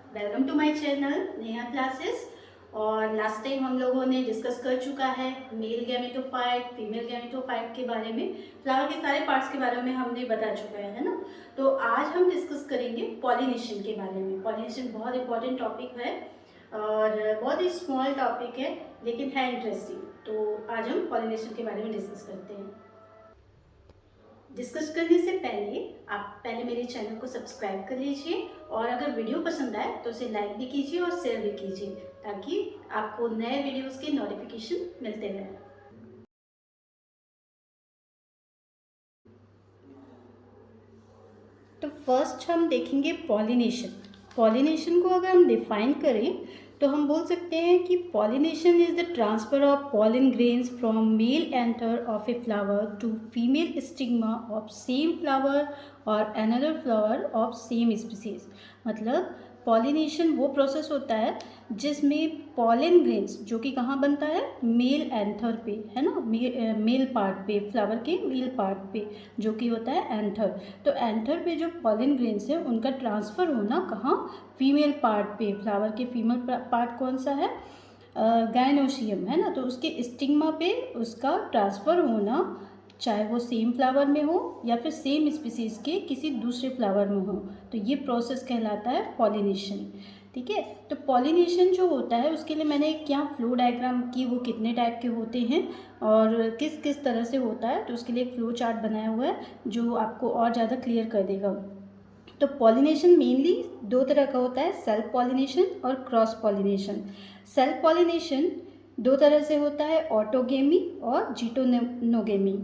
Welcome to my channel Neha classes. और last time हम लोगों ने डिस्कस कर चुका है मेल गैमेटोफाइट, फीमेल गैमेटोफाइट के बारे में, फ्लावर के सारे पार्ट्स के बारे में हमने बता चुका है ना। तो आज हम डिस्कस करेंगे पॉलिनेशन के बारे में। पॉलिनेशन बहुत इंपॉर्टेंट टॉपिक है और बहुत ही स्मॉल टॉपिक है, लेकिन है इंटरेस्टिंग। तो आज हम पॉलिनेशन के बारे में डिस्कस करते हैं। डिस्कस करने से पहले आप पहले मेरे चैनल को सब्सक्राइब कर लीजिए और अगर वीडियो पसंद आए तो उसे लाइक भी कीजिए और शेयर भी कीजिए, ताकि आपको नए वीडियोस के नोटिफिकेशन मिलते रहें। तो फर्स्ट हम देखेंगे पॉलिनेशन। पॉलिनेशन को अगर हम डिफाइन करें तो हम बोल सकते हैं कि pollination is the transfer of pollen grains from male anther of a flower to female stigma of same flower और another flower of same species. मतलब पॉलिनेशन वो प्रोसेस होता है जिसमें पॉलन ग्रेन्स, जो कि कहाँ बनता है, मेल एंथर पे, है ना, मेल पार्ट पे, फ्लावर के मेल पार्ट पे, जो कि होता है एंथर। तो एंथर पे जो पॉलन ग्रेन्स है उनका ट्रांसफ़र होना कहाँ, फीमेल पार्ट पे। फ्लावर के फीमेल पार्ट कौन सा है, गायनोशियम, है ना। तो उसके स्टिग्मा पे उसका ट्रांसफ़र होना, चाहे वो सेम फ्लावर में हो या फिर सेम स्पीसीज़ के किसी दूसरे फ्लावर में हो, तो ये प्रोसेस कहलाता है पॉलिनेशन। ठीक है। तो पॉलिनेशन जो होता है उसके लिए मैंने एक यहाँ फ्लो डायग्राम की, वो कितने टाइप के होते हैं और किस किस तरह से होता है, तो उसके लिए एक फ्लो चार्ट बनाया हुआ है जो आपको और ज़्यादा क्लियर कर देगा। तो पॉलिनेशन मेनली दो तरह का होता है, सेल्फ पॉलिनेशन और क्रॉस पॉलिनेशन। सेल्फ पॉलिनेशन दो तरह से होता है, ऑटोगेमी और जीटोनोगेमी।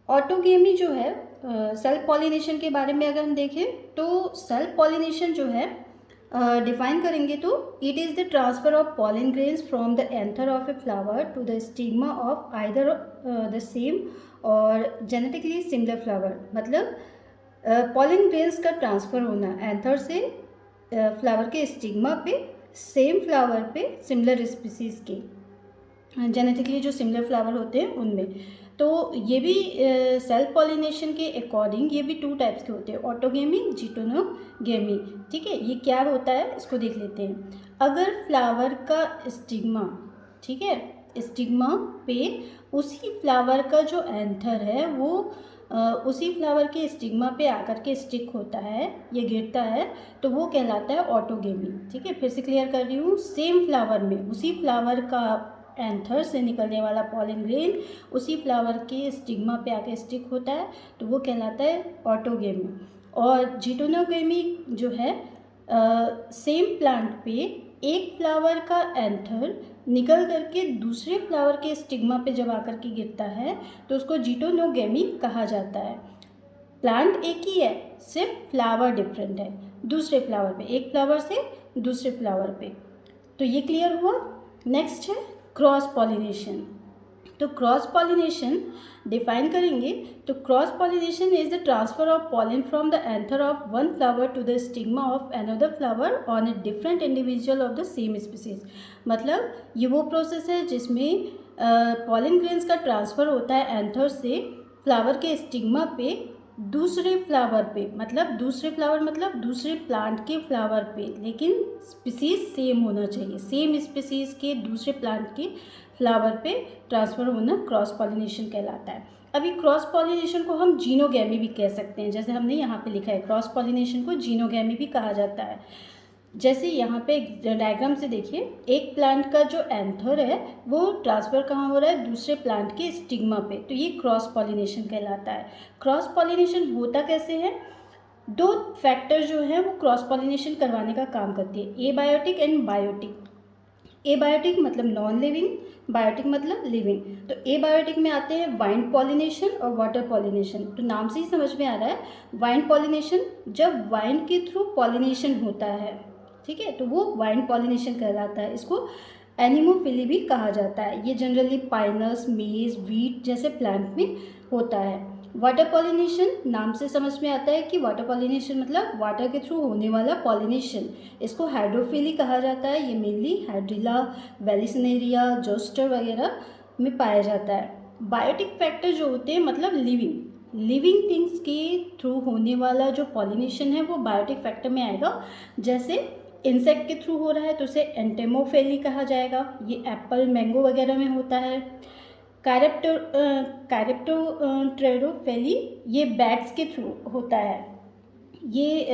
ऑटोगेमी जो है, सेल्फ पॉलिनेशन के बारे में अगर हम देखें तो सेल्फ पॉलिनेशन जो है डिफाइन करेंगे तो it is the transfer of pollen grains from the anther of a flower to the stigma of either the same और जेनेटिकली सिमिलर फ्लावर। मतलब पॉलन ग्रेन्स का ट्रांसफ़र होना एंथर से फ्लावर के स्टिग्मा पे, सेम फ्लावर पे, similar species के, genetically जो सिमिलर फ्लावर होते हैं उनमें। तो ये भी सेल्फ पॉलिनेशन के अकॉर्डिंग ये भी टू टाइप्स के होते हैं, ऑटोगेमी, जीटोनोगेमी। ठीक है। ये क्या होता है इसको देख लेते हैं। अगर फ्लावर का स्टिग्मा, ठीक है, स्टिग्मा पे उसी फ्लावर का जो एंथर है वो उसी फ्लावर के स्टिग्मा पे आकर के स्टिक होता है, ये गिरता है, तो वो कहलाता है ऑटोगेमी। ठीक है। फिर से क्लियर कर रही हूँ, सेम फ्लावर में उसी फ्लावर का एंथर से निकलने वाला पॉलन ग्रेन उसी फ्लावर के स्टिग्मा पे आके स्टिक होता है, तो वो कहलाता है ऑटोगेमी। और जीटोनोगेमी जो है, सेम प्लांट पे एक फ्लावर का एंथर निकल करके दूसरे फ्लावर के स्टिग्मा पे जब आकर के गिरता है तो उसको जीटोनोगेमी कहा जाता है। प्लांट एक ही है, सिर्फ फ्लावर डिफरेंट है, दूसरे फ्लावर पे, एक फ्लावर से दूसरे फ्लावर पे। तो ये क्लियर हुआ। नेक्स्ट है क्रॉस पॉलिनेशन। तो क्रॉस पॉलिनेशन डिफाइन करेंगे तो cross pollination is the transfer of pollen from the anther of one flower to the stigma of another flower on a different individual of the same species. मतलब ये वो process है जिसमें pollen grains का transfer होता है anther से flower के स्टिग्मा पे दूसरे फ्लावर पे, मतलब दूसरे फ्लावर मतलब दूसरे प्लांट के फ्लावर पे, लेकिन स्पीसीज सेम होना चाहिए, सेम स्पीसीज के दूसरे प्लांट के फ्लावर पे ट्रांसफ़र होना क्रॉस पॉलिनेशन कहलाता है। अभी क्रॉस पॉलिनेशन को हम जीनोगैमी भी कह सकते हैं, जैसे हमने यहाँ पे लिखा है, क्रॉस पॉलिनेशन को जीनोगैमी भी कहा जाता है। जैसे यहाँ पे डायग्राम से देखिए, एक प्लांट का जो एंथर है वो ट्रांसफ़र कहाँ हो रहा है, दूसरे प्लांट के स्टिग्मा पे, तो ये क्रॉस पॉलिनेशन कहलाता है। क्रॉस पॉलिनेशन होता कैसे है, दो फैक्टर जो है वो क्रॉस पॉलिनेशन करवाने का काम करती है, एबायोटिक एंड बायोटिक। एबायोटिक मतलब नॉन लिविंग, बायोटिक मतलब लिविंग। तो एबायोटिक में आते हैं वाइंड पॉलिनेशन और वाटर पॉलिनेशन। तो नाम से ही समझ में आ रहा है, वाइंड पॉलिनेशन जब वाइंड के थ्रू पॉलिनेशन होता है, ठीक है, तो वो वाइंड पॉलिनेशन कहलाता है। इसको एनिमोफिली भी कहा जाता है। ये जनरली पाइनस, मेज, वीट जैसे प्लांट में होता है। वाटर पॉलिनेशन नाम से समझ में आता है कि वाटर पॉलिनेशन मतलब वाटर के थ्रू होने वाला पॉलिनेशन, इसको हाइड्रोफिली कहा जाता है। ये मेनली हाइड्रिला, वेलिसनेरिया, जोस्टर वगैरह में पाया जाता है। बायोटिक फैक्टर जो होते हैं मतलब लिविंग थिंग्स के थ्रू होने वाला जो पॉलिनेशन है वो बायोटिक फैक्टर में आएगा। जैसे इंसेक्ट के थ्रू हो रहा है तो उसे एंटेमोफेली कहा जाएगा। ये एप्पल मैंगो वगैरह में होता है। कैरेप्टोट्रेरोफेली ये बैट्स के थ्रू होता है। ये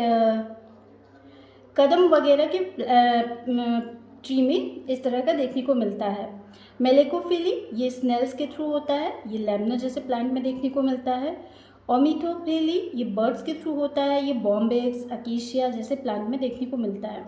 कदम वगैरह के ट्री में इस तरह का देखने को मिलता है। मेलेकोफिली ये स्नेल्स के थ्रू होता है। ये लेमना जैसे प्लांट में देखने को मिलता है। ओमिथोफिली ये बर्ड्स के थ्रू होता है। ये बॉम्बेक्स, अकेशिया जैसे प्लांट में देखने को मिलता है।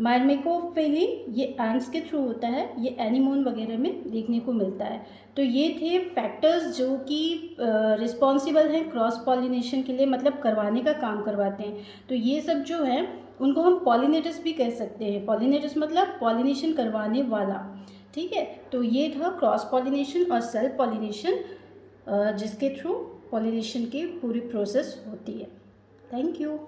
मार्मेकोफिली ये एंट्स के थ्रू होता है। ये एनिमोन वगैरह में देखने को मिलता है। तो ये थे फैक्टर्स जो कि रिस्पॉन्सिबल हैं क्रॉस पॉलिनेशन के लिए, मतलब करवाने का काम करवाते हैं। तो ये सब जो है उनको हम पॉलिनेटर्स भी कह सकते हैं। पॉलिनेटर्स मतलब पॉलिनेशन करवाने वाला, ठीक है। तो ये था क्रॉस पॉलिनेशन और सेल्फ पॉलिनेशन, जिसके थ्रू पॉलिनेशन की पूरी प्रोसेस होती है। Thank you.